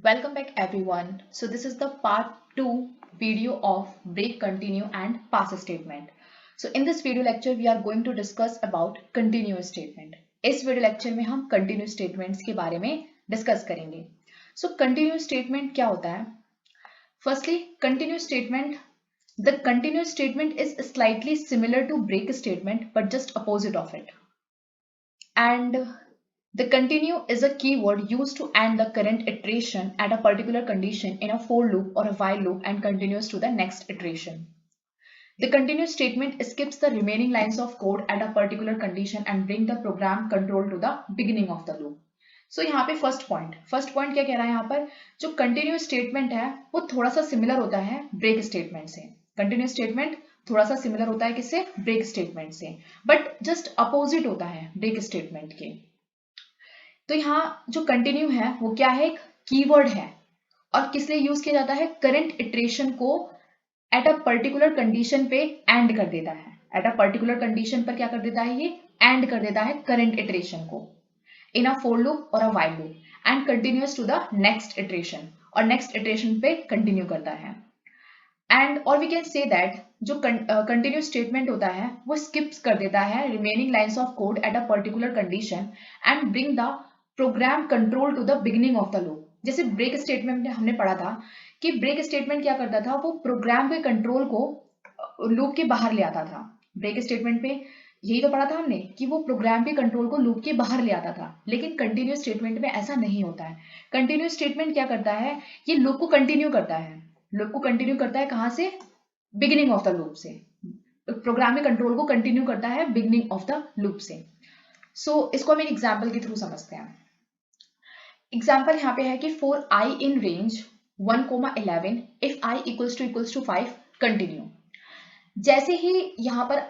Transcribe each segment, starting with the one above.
Welcome back everyone. So this is the part 2 video of break, continue and pass statement. So in this video lecture we are going to discuss about continuous statement. इस video lecture में हम continuous statements के बारे में discuss करेंगे. So continuous statement क्या होता है? Firstly, continuous statement. The continuous statement is slightly similar to break statement but just opposite of it. And the continue is a keyword used to end the current iteration at a particular condition in a for loop or a while loop and continues to the next iteration. The continuous statement skips the remaining lines of code at a particular condition and bring the program control to the beginning of the loop. So यहाँ पे first point क्या कह रहा है? यहाँ पर जो continuous statement है वो थोड़ा सा सिमिलर होता है ब्रेक स्टेटमेंट से. कंटिन्यूस स्टेटमेंट थोड़ा सा सिमिलर होता है किससे? ब्रेक स्टेटमेंट से, बट जस्ट अपोजिट होता है ब्रेक स्टेटमेंट के. तो यहाँ जो कंटिन्यू है वो क्या है? एक कीवर्ड है और किस लिए यूज किया जाता है? करंट इटरेशन को एट अ पर्टिकुलर कंडीशन पे एंड कर देता है. एट अ पर्टिकुलर कंडीशन पर क्या कर देता है? ये एंड कर देता है करंट इटरेशन को इन अ फॉर लूप और a while loop and continuous to the next iteration, और नेक्स्ट इटरेशन पे कंटिन्यू करता है. एंड और वी कैन से दैट जो कंटिन्यूस स्टेटमेंट होता है वो स्किप्स कर देता है remaining lines of code at a particular condition and bring the program control to the beginning of the loop. जैसे ब्रेक स्टेटमेंट में हमने पढ़ा था कि ब्रेक स्टेटमेंट क्या करता था? वो प्रोग्राम के कंट्रोल को लूप के बाहर ले आता था. ब्रेक स्टेटमेंट पे यही तो पढ़ा था हमने कि वो प्रोग्राम के कंट्रोल को लूप के बाहर ले आता था. लेकिन कंटिन्यूस स्टेटमेंट में ऐसा नहीं होता है. कंटिन्यूस स्टेटमेंट क्या करता है? ये लूप को कंटिन्यू करता है. लूप को कंटिन्यू करता है कहाँ से? बिगिनिंग ऑफ द लूप से. प्रोग्राम के कंट्रोल को कंटिन्यू करता है बिगिनिंग ऑफ द लूप से. सो इसको हम एक एग्जाम्पल के थ्रू समझते हैं. एग्जाम्पल यहाँ पे है कि for i in range 1,11 if i equals to 5 continue. जैसे ही यहाँ पर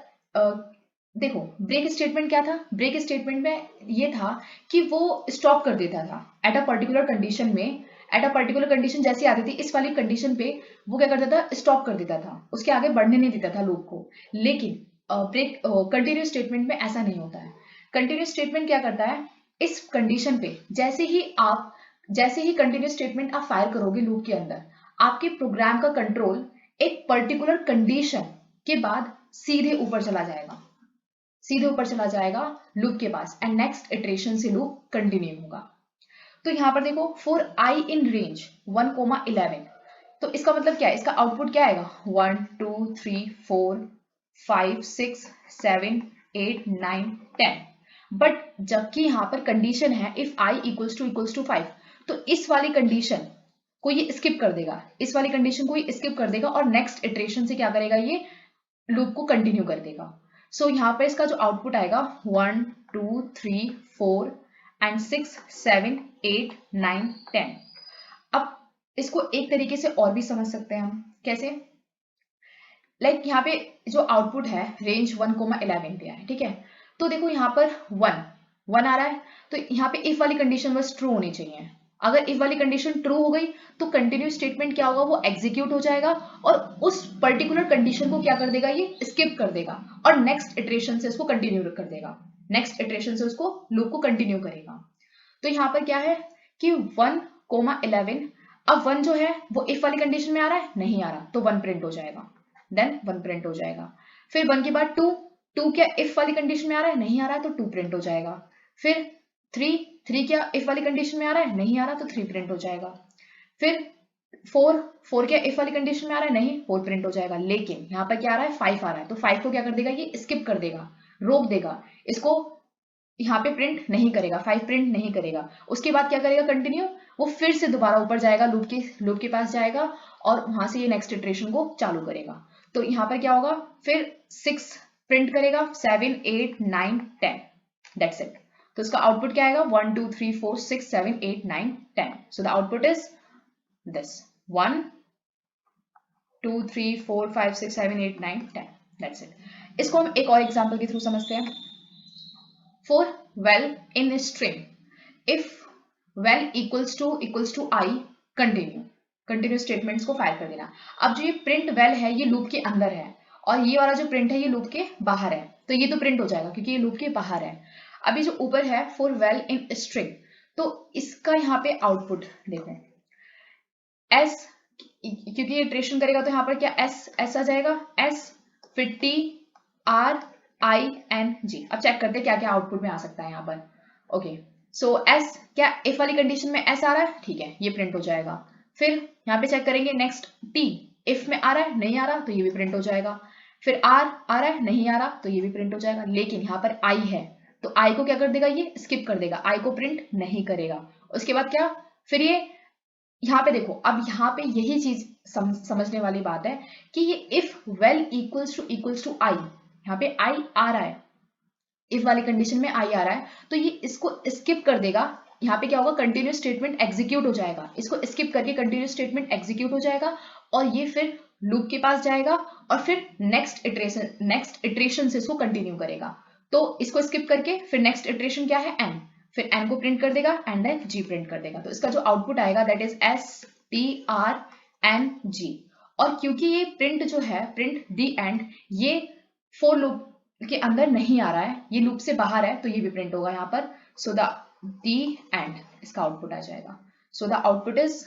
देखो ब्रेक स्टेटमेंट क्या था? ब्रेक स्टेटमेंट में ये था कि वो स्टॉप कर देता था एट अ पर्टिकुलर कंडीशन में. एट अ पर्टिकुलर कंडीशन जैसी आती थी इस वाली कंडीशन पे वो क्या करता था? स्टॉप कर देता था, उसके आगे बढ़ने नहीं देता था लूप को. लेकिन ब्रेक कंटिन्यूस स्टेटमेंट में ऐसा नहीं होता है. कंटिन्यूस स्टेटमेंट क्या करता है? इस कंडीशन पे जैसे ही कंटिन्यूस स्टेटमेंट आप फायर करोगे लूप के अंदर, आपके प्रोग्राम का कंट्रोल एक पर्टिकुलर कंडीशन के बाद सीधे ऊपर चला जाएगा लूप के पास एंड नेक्स्ट इटरेशन से लूप कंटिन्यू होगा. तो यहां पर देखो फॉर आई इन रेंज 1,11, तो इसका मतलब क्या है? इसका आउटपुट क्या आएगा? 1 2 3 4 5 6 7 8 9 10. बट जबकि यहां पर कंडीशन है इफ आई इक्वल्स टू 5, तो इस वाली कंडीशन को ये स्किप कर देगा. इस वाली कंडीशन को ये स्किप कर देगा और नेक्स्ट इटरेशन से क्या करेगा? ये लूप को कंटिन्यू कर देगा. सो यहाँ पर इसका जो आउटपुट आएगा 1 2 3 4 एंड 6 7 8 9 10. अब इसको एक तरीके से और भी समझ सकते हैं हम. कैसे? लाइक यहाँ पे जो आउटपुट है रेंज 1,11 पे है, ठीक है. तो देखो यहाँ पर 1 आ रहा है, तो यहाँ पे इफ वाली कंडीशन बस ट्रू होनी चाहिए. अगर इफ वाली कंडीशन ट्रू हो गई तो कंटिन्यू स्टेटमेंट क्या होगा? वो एग्जीक्यूट हो जाएगा और उस पर्टिकुलर कंडीशन को क्या कर देगा? ये स्किप कर देगा और नेक्स्ट इटरेशन से उसको कंटिन्यू कर देगा. नेक्स्ट इटरेशन से उसको लूप को कंटिन्यू करेगा. तो यहाँ पर क्या है कि 1,11. अब 1 जो है वो इफ वाली कंडीशन में आ रहा है? नहीं आ रहा, तो 1 प्रिंट हो जाएगा. देन 1 प्रिंट हो जाएगा. फिर 1 के बाद 2 क्या इफ वाली कंडीशन में आ रहा है? नहीं आ रहा है, तो 2 प्रिंट हो जाएगा. फिर 3 क्या इफ वाली कंडीशन में आ रहा है? नहीं आ रहा, तो 3 प्रिंट हो जाएगा. फिर 4 क्या इफ वाली कंडीशन में आ रहा है? नहीं, 4 प्रिंट हो जाएगा. लेकिन यहाँ पर क्या आ रहा है? 5 आ रहा है, तो 5 को क्या कर देगा? ये स्किप कर देगा, रोक देगा, इसको यहाँ पे प्रिंट नहीं करेगा. 5 प्रिंट नहीं करेगा. उसके बाद क्या करेगा? कंटिन्यू. वो फिर से दोबारा ऊपर जाएगा, लूप के पास जाएगा और वहां से ये नेक्स्ट इटरेशन को चालू करेगा. तो यहाँ पर क्या होगा? फिर 6 प्रिंट करेगा, 7 8 9 10. That's it. तो इसका आउटपुट क्या आएगा? 1 2 3 4 6 7 8 9 10. सो the output is this 1 2 3 4 5 6 7 8 9 10. That's it. इसको हम एक और एग्जाम्पल के थ्रू समझते हैं. For well in a string, if well equals to I, continue statements को फायर कर देना. अब जो ये प्रिंट वेल है ये लूप के अंदर है और ये वाला जो प्रिंट है ये लूप के बाहर है, तो ये तो प्रिंट हो जाएगा क्योंकि ये लूप के बाहर है. अभी जो ऊपर है फॉर वेल इन स्ट्रिंग, तो इसका यहाँ पे आउटपुट देखो. एस, क्योंकि ये इटरेशन करेगा तो यहाँ पर क्या एस आ जाएगा, एस, फिर टी, आर, आई, एन, जी। अब चेक करते हैं क्या क्या आउटपुट में आ सकता है यहाँ पर। ओके, सो एस, क्या इफ वाली कंडीशन में एस आ रहा है, ठीक है, ये प्रिंट हो जाएगा। फिर यहाँ पे चेक करेंगे नेक्स्ट टी, इफ में आ रहा है, नहीं आ रहा तो ये भी प्रिंट हो जाएगा। फिर आर आ रहा है, नहीं आ रहा तो ये भी प्रिंट हो जाएगा। लेकिन यहाँ पर आई है तो आई को क्या कर देगा, ये स्किप कर देगा, आई को प्रिंट नहीं करेगा। उसके बाद क्या, फिर ये यहाँ पे देखो, अब यहाँ पे यही चीज समझने वाली बात है कि ये इफ वेल इक्वल्स टू आई, यहाँ पे आई आ रहा है, इफ वाली कंडीशन में आई आ रहा है तो ये इसको स्किप कर देगा। यहाँ पे क्या होगा, कंटिन्यूस स्टेटमेंट एग्जीक्यूट हो जाएगा, इसको स्किप करके कंटिन्यूस स्टेटमेंट एग्जीक्यूट हो जाएगा और ये फिर लूप के पास जाएगा और फिर नेक्स्ट इटरेशन से इसको कंटिन्यू करेगा। तो इसको स्किप करके फिर नेक्स्ट इटरेशन क्या है, एन, फिर एन को प्रिंट कर देगा एंड देन जी प्रिंट कर देगा। तो इसका जो आउटपुट आएगा that is S T R N G. और क्योंकि ये प्रिंट जो है, प्रिंट दी एंड, ये फोर लूप के अंदर नहीं आ रहा है, ये लूप से बाहर है, तो ये भी प्रिंट होगा यहाँ पर। सो दी एंड, इसका आउटपुट आ जाएगा। So the output is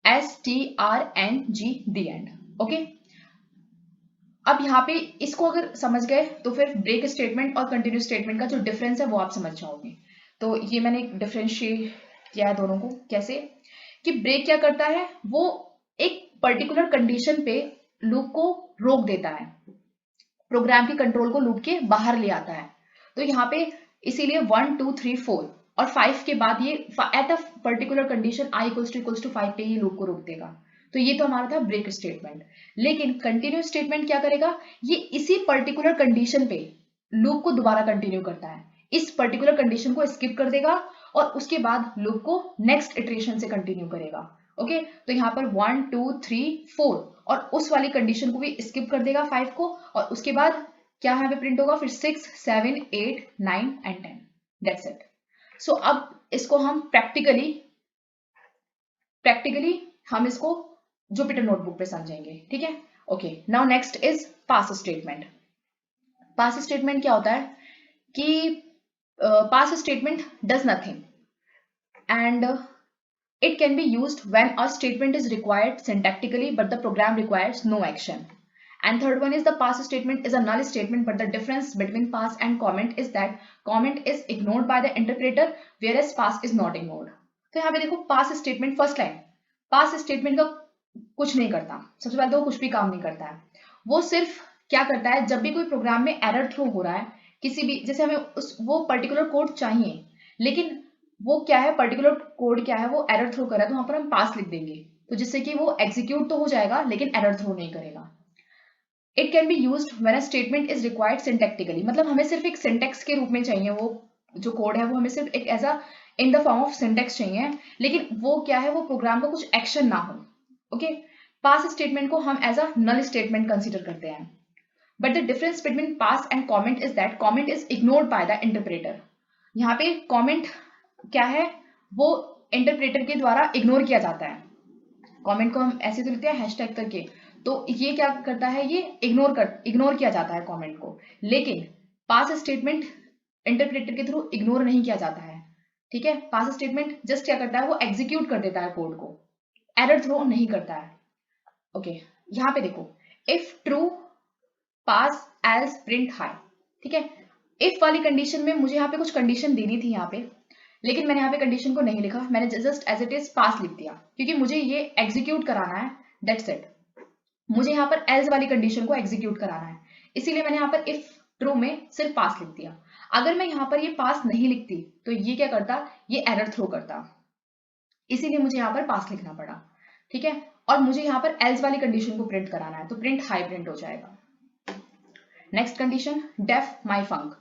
S T R N G, the end. Okay, अब यहाँ पे इसको अगर समझ गए तो फिर ब्रेक स्टेटमेंट और कंटिन्यूस स्टेटमेंट का जो डिफरेंस है वो आप समझ जाओगे। तो ये मैंने डिफरेंशिएट किया है दोनों को, कैसे कि ब्रेक क्या करता है, वो एक पर्टिकुलर कंडीशन पे लूप को रोक देता है, प्रोग्राम के कंट्रोल को लूप के बाहर ले आता है। तो यहाँ पे इसीलिए 1 2 3 4 और 5 के बाद ये at a particular condition i equals to 5 पे ये लूप को रोक देगा। तो ये तो हमारा था ब्रेक स्टेटमेंट। लेकिन कंटिन्यूस स्टेटमेंट क्या करेगा, ये इसी पर्टिकुलर कंडीशन पे लूप को दोबारा कंटिन्यू करता है, इस पर्टिकुलर कंडीशन को स्किप कर देगा और उसके बाद लूप को नेक्स्ट इटरेशन से कंटिन्यू करेगा। ओके, तो यहाँ पर 1 2 3 4 और उस वाली कंडीशन को भी स्किप कर देगा 5 को, और उसके बाद क्या यहाँ पे प्रिंट होगा, फिर 6 7 8 9 एंड 10, दैट्स इट। सो अब इसको हम प्रैक्टिकली हम इसको जुपिटर नोटबुक पे समझेंगे, ठीक है। Okay, now next is pass statement. Pass statement क्या होता है कि pass statement does nothing and it can be used when a statement is required syntactically but the program requires no action. And third one is the pass statement is a null statement, but the difference between pass and comment is that comment is ignored by the interpreter whereas pass is not ignored. तो यहाँ पे देखो पास statement, first line, पास statement का कुछ नहीं करता, सबसे पहले तो वो कुछ भी काम नहीं करता है। वो सिर्फ क्या करता है, जब भी कोई प्रोग्राम में एरर थ्रो हो रहा है, किसी भी, जैसे हमें वो पर्टिकुलर कोड चाहिए, लेकिन वो क्या है, पर्टिकुलर कोड क्या है, वो एरर थ्रो कर रहा है, तो वहां पर हम पास लिख देंगे, तो जिससे कि वो एग्जीक्यूट तो हो जाएगा लेकिन एरर थ्रो नहीं करेगा। It can be used when a statement is required syntactically, मतलब हमें सिर्फ एक सिंटेक्स के रूप में चाहिए, वो जो कोड है वो हमें सिर्फ एक ऐसा in the form of syntax चाहिए, लेकिन वो क्या है, वो प्रोग्राम का कुछ एक्शन ना हो। ओके, पास स्टेटमेंट को हम as a null statement consider करते हैं। But the difference between pass and comment is that comment is ignored by the interpreter. यहाँ पे कॉमेंट क्या है, वो इंटरप्रेटर के द्वारा इग्नोर किया जाता है। कमेंट को हम ऐसे तो लिखते हैं हैशटैग करके, तो ये क्या करता है, ये इग्नोर किया जाता है कमेंट को। लेकिन पास स्टेटमेंट इंटरप्रेटर के थ्रू इग्नोर नहीं किया जाता है, ठीक है। पास स्टेटमेंट जस्ट क्या करता है, वो एग्जीक्यूट कर देता है कोड को, एरर थ्रो नहीं करता है। ओके, यहाँ पे देखो, if true pass else print high, ठीक है। इफ वाली कंडीशन में मुझे यहाँ पे कुछ कंडीशन देनी थी यहाँ पे, लेकिन मैंने यहाँ पे कंडीशन को नहीं लिखा, मैंने just as it is pass लिख दिया, क्योंकि मुझे ये एग्जीक्यूट कराना है, दैट्स इट। मुझे यहाँ पर एल्स वाली कंडीशन को एग्जीक्यूट कराना है, इसीलिए मैंने यहाँ पर इफ ट्रू में सिर्फ पास लिख दिया। अगर मैं यहाँ पर ये पास नहीं लिखती तो ये क्या करता, ये एरर थ्रो करता, इसीलिए मुझे यहाँ पर पास लिखना पड़ा, ठीक है। और मुझे यहाँ पर एल्स वाली कंडीशन को प्रिंट कराना है, तो प्रिंट हाई प्रिंट हो जाएगा। नेक्स्ट कंडीशन, डेफ माई फंक,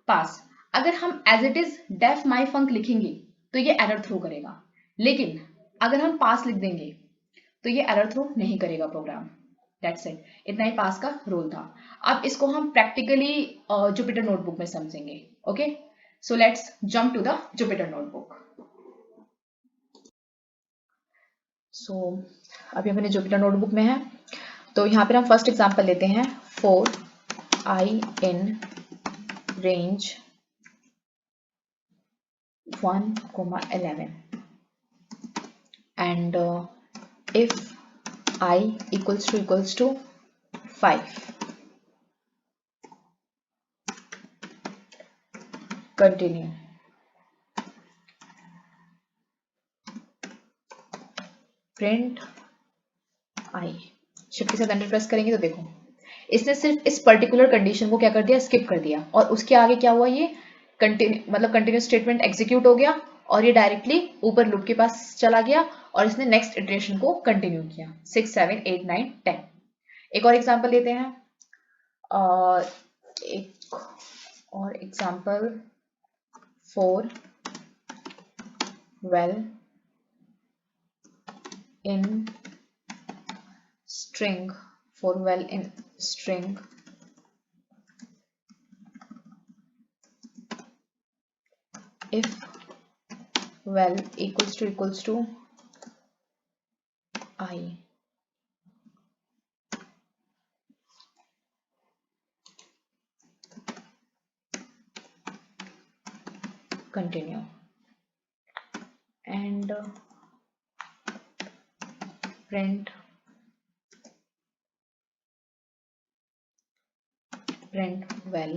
पास। अगर हम एज इट इज डेफ माई फंक लिखेंगे तो ये एरर थ्रो करेगा, लेकिन अगर हम पास लिख देंगे तो ये एरर थ्रो नहीं करेगा प्रोग्राम, दैट्स इट। इतना ही पास का रोल था। अब इसको हम प्रैक्टिकली जुपिटर नोटबुक में समझेंगे। Okay, so let's jump to the Jupyter notebook. So अभी अपने जुपिटर नोटबुक में है, तो यहाँ पर हम फर्स्ट एग्जांपल लेते हैं, 4i in range 1, 11 and if I equals to 5, continue. Print I. Shift के साथ एंटर प्रेस करेंगे तो देखो इसने सिर्फ इस पर्टिकुलर कंडीशन को क्या कर दिया, स्किप कर दिया, और उसके आगे क्या हुआ, ये कंटिन्यूस स्टेटमेंट एग्जीक्यूट हो गया और ये डायरेक्टली ऊपर लूप के पास चला गया और इसने नेक्स्ट इटरेशन को कंटिन्यू किया 6, 7, 8, 9, 10। एक और एग्जांपल लेते हैं, एक और example for well in string, for well in string if well equals to I, continue, and print well,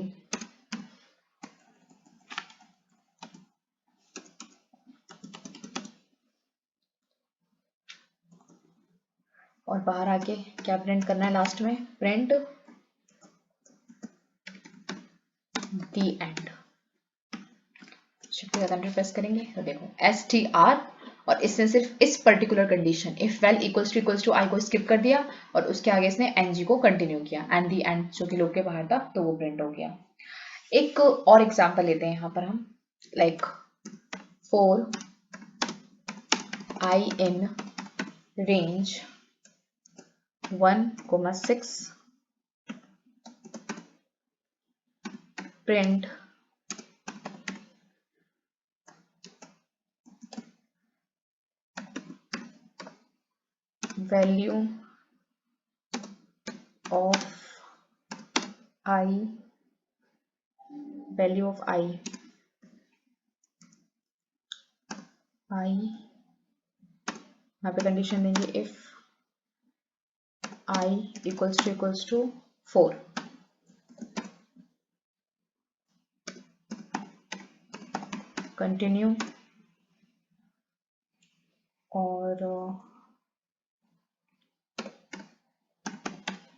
और बाहर आके क्या प्रिंट करना है, लास्ट में प्रिंट दी एंड। शिफ्ट के साथ एंटर प्रेस करेंगे तो देखो str, और इसने सिर्फ इस particular condition if val equals to I को स्किप कर दिया और उसके आगे इसने ng को कंटिन्यू किया, एंड दी एंड जो कि लूप के बाहर था तो वो प्रिंट हो गया। एक और एग्जांपल लेते हैं यहाँ पर हम, like for I in range 1, 6 print value of I, value of I यहाँ पे कंडीशन देंगे if I equals to 4, continue, और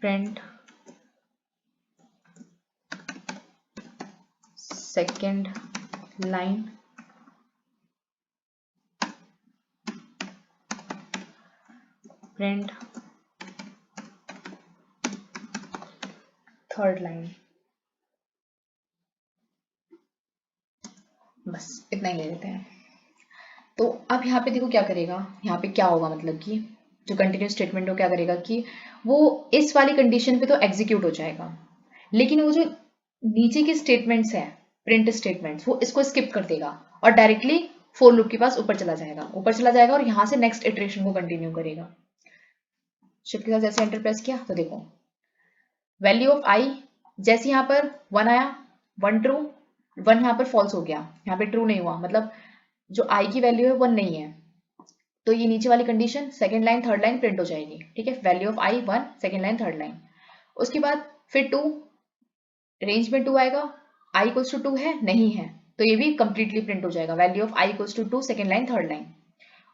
print second line, print third line. बस इतना ही ले लेते हैं। तो अब यहाँ पे देखो क्या करेगा, यहाँ पे क्या होगा, मतलब कि जो कंटिन्यूस स्टेटमेंट हो क्या करेगा कि वो इस वाली कंडीशन पे तो एग्जीक्यूट हो जाएगा, लेकिन वो जो नीचे के स्टेटमेंट्स हैं, प्रिंट स्टेटमेंट्स, वो इसको स्किप कर देगा और डायरेक्टली फोर लूप के पास ऊपर चला जाएगा और यहाँ से नेक्स्ट इटरेशन को कंटिन्यू करेगा। शिफ्ट के साथ जैसे एंटर प्रेस किया तो देखो वैल्यू ऑफ आई, जैसे यहाँ पर 1 आया, 1 ट्रू, 1 यहाँ पर फॉल्स हो गया, यहाँ पे ट्रू नहीं हुआ, मतलब जो आई की वैल्यू है 1 नहीं है, तो ये नीचे वाली condition second line third line print हो जाएगी। ठीक है, value of I 1, second line third line. उसके बाद फिर 2, रेंज में 2 आएगा, आई इक्वल्स टू 2 है, नहीं है, तो ये भी कंप्लीटली प्रिंट हो जाएगा, value of i equals to 2, second line third line.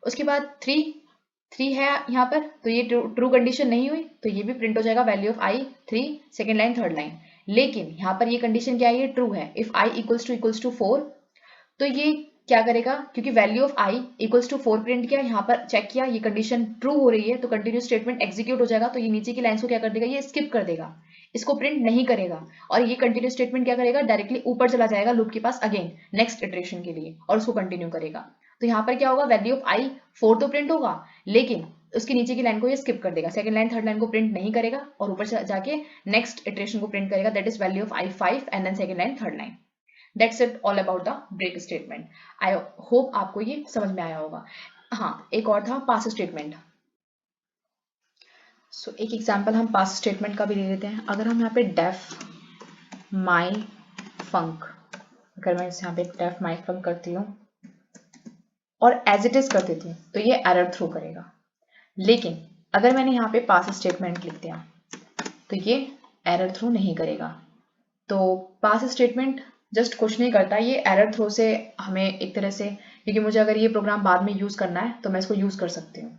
उसके बाद 3 है यहाँ पर, तो ये ट्रू कंडीशन नहीं हुई, तो ये भी प्रिंट हो जाएगा, value of I 3, second line third line. लेकिन यहाँ पर ये कंडीशन क्या है, ये ट्रू है, इफ आई इक्वल्स टू 4, तो ये क्या करेगा, क्योंकि value of i equals to 4 print किया, यहाँ पर चेक किया, ये कंडीशन ट्रू हो रही है, तो कंटिन्यूस स्टेटमेंट एग्जीक्यूट हो जाएगा, तो ये नीचे की लाइंस को क्या कर देगा, ये स्किप कर देगा, इसको प्रिंट नहीं करेगा, और ये कंटिन्यूस स्टेटमेंट क्या करेगा, डायरेक्टली ऊपर चला जाएगा लूप के पास अगेन नेक्स्ट इटरेशन के लिए और उसको कंटिन्यू करेगा। तो यहाँ पर क्या होगा, वैल्यू ऑफ आई 4 तो प्रिंट होगा, लेकिन उसकी नीचे की लाइन को ये स्किप कर देगा, सेकंड लाइन थर्ड लाइन को प्रिंट नहीं करेगा और ऊपर जाके नेक्स्ट इटरेशन को प्रिंट करेगा, that is value of i 5 and then second line third line. That's it all about the break statement. I hope आपको ये समझ में आया होगा। हाँ, एक और था pass statement. So एक एग्जाम्पल हम pass statement का भी ले लेते हैं। अगर हम यहाँ पे def my func, अगर मैं यहाँ पे def my func करती हूँ और as it is कर देती हूँ तो ये error थ्रो करेगा। लेकिन अगर मैंने यहाँ पे पास स्टेटमेंट लिख दिया तो ये एरर थ्रो नहीं करेगा। तो पास स्टेटमेंट जस्ट कुछ नहीं करता, ये एरर थ्रो से हमें एक तरह से, क्योंकि मुझे अगर ये प्रोग्राम बाद में यूज करना है तो मैं इसको यूज कर सकती हूँ,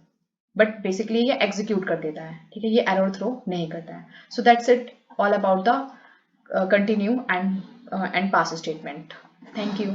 बट बेसिकली ये एग्जीक्यूट कर देता है, ठीक है, ये एरर थ्रो नहीं करता है। So that's it all about the continue and pass statement. Thank you.